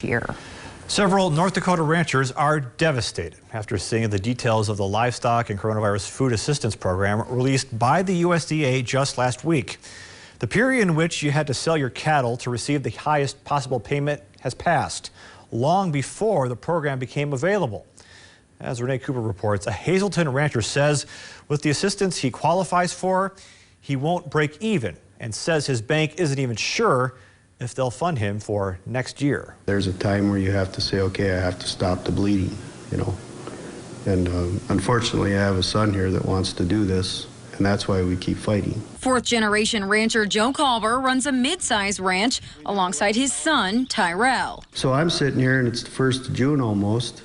year. Several North Dakota ranchers are devastated after seeing the details of the Livestock and Coronavirus Food Assistance Program released by the USDA just last week. The period in which you had to sell your cattle to receive the highest possible payment has passed, long before the program became available. As Rene Cooper reports, a Hazelton rancher says with the assistance he qualifies for, he won't break even, and says his bank isn't even sure if they'll fund him for next year. There's a time where you have to say, okay, I have to stop the bleeding, you know. And unfortunately, I have a son here that wants to do this, and that's why we keep fighting. Fourth-generation rancher Joe Cobber runs a mid-sized ranch alongside his son, Tyrell. So I'm sitting here, and it's the 1st of June almost.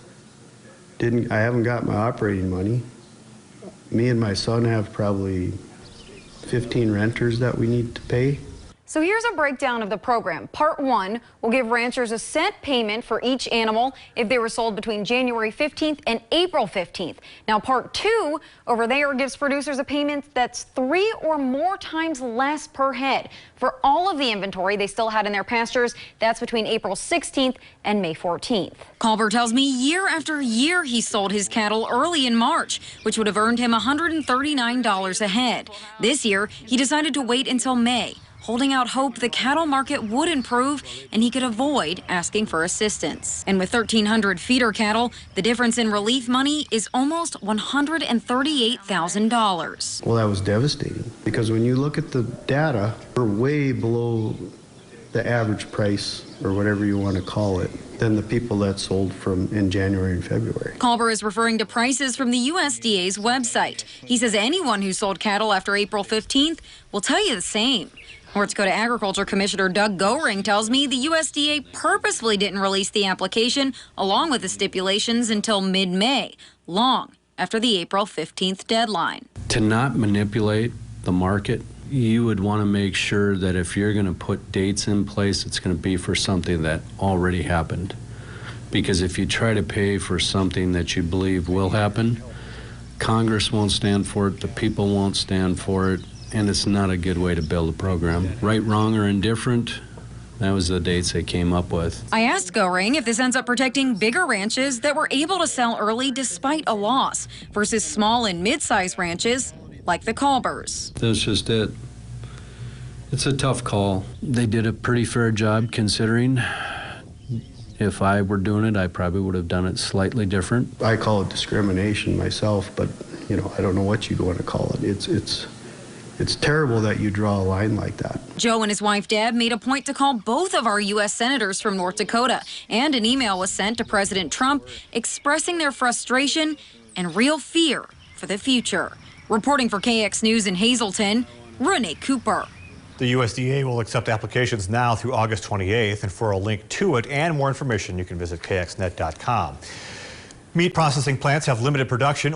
I haven't got my operating money. Me and my son have probably 15 renters that we need to pay. So here's a breakdown of the program. Part 1 will give ranchers a set payment for each animal if they were sold between January 15th and April 15th. Now Part 2 over there gives producers a payment that's 3 or more times less per head. For all of the inventory they still had in their pastures, that's between April 16th and May 14th. Cobber tells me year after year he sold his cattle early in March, which would have earned him $139 a head. This year he decided to wait until May, holding out hope the cattle market would improve and he could avoid asking for assistance. And with 1,300 feeder cattle, the difference in relief money is almost $138,000. Well, that was devastating because when you look at the data, we're way below the average price, or whatever you want to call it, than the people that sold in January and February. Cobber is referring to prices from the USDA's website. He says anyone who sold cattle after April 15th will tell you the same. North Dakota Agriculture Commissioner Doug Goehring tells me the USDA purposefully didn't release the application along with the stipulations until mid-May, long after the April 15th deadline. To not manipulate the market, you would want to make sure that if you're going to put dates in place, it's going to be for something that already happened. Because if you try to pay for something that you believe will happen, Congress won't stand for it, the people won't stand for it, and it's not a good way to build a program. Right, wrong, or indifferent, that was the dates they came up with. I asked Goehring if this ends up protecting bigger ranches that were able to sell early despite a loss versus small and mid-sized ranches like the Cobbers. That's just it. It's a tough call. They did a pretty fair job considering. If I were doing it, I probably would have done it slightly different. I call it discrimination myself, but you know, I don't know what you'd want to call it. It's terrible that you draw a line like that. Joe and his wife Deb made a point to call both of our U.S. senators from North Dakota, and an email was sent to President Trump expressing their frustration and real fear for the future. Reporting for KX News in Hazelton, Rene Cooper. The USDA will accept applications now through August 28th, and for a link to it and more information, you can visit kxnet.com. Meat processing plants have limited production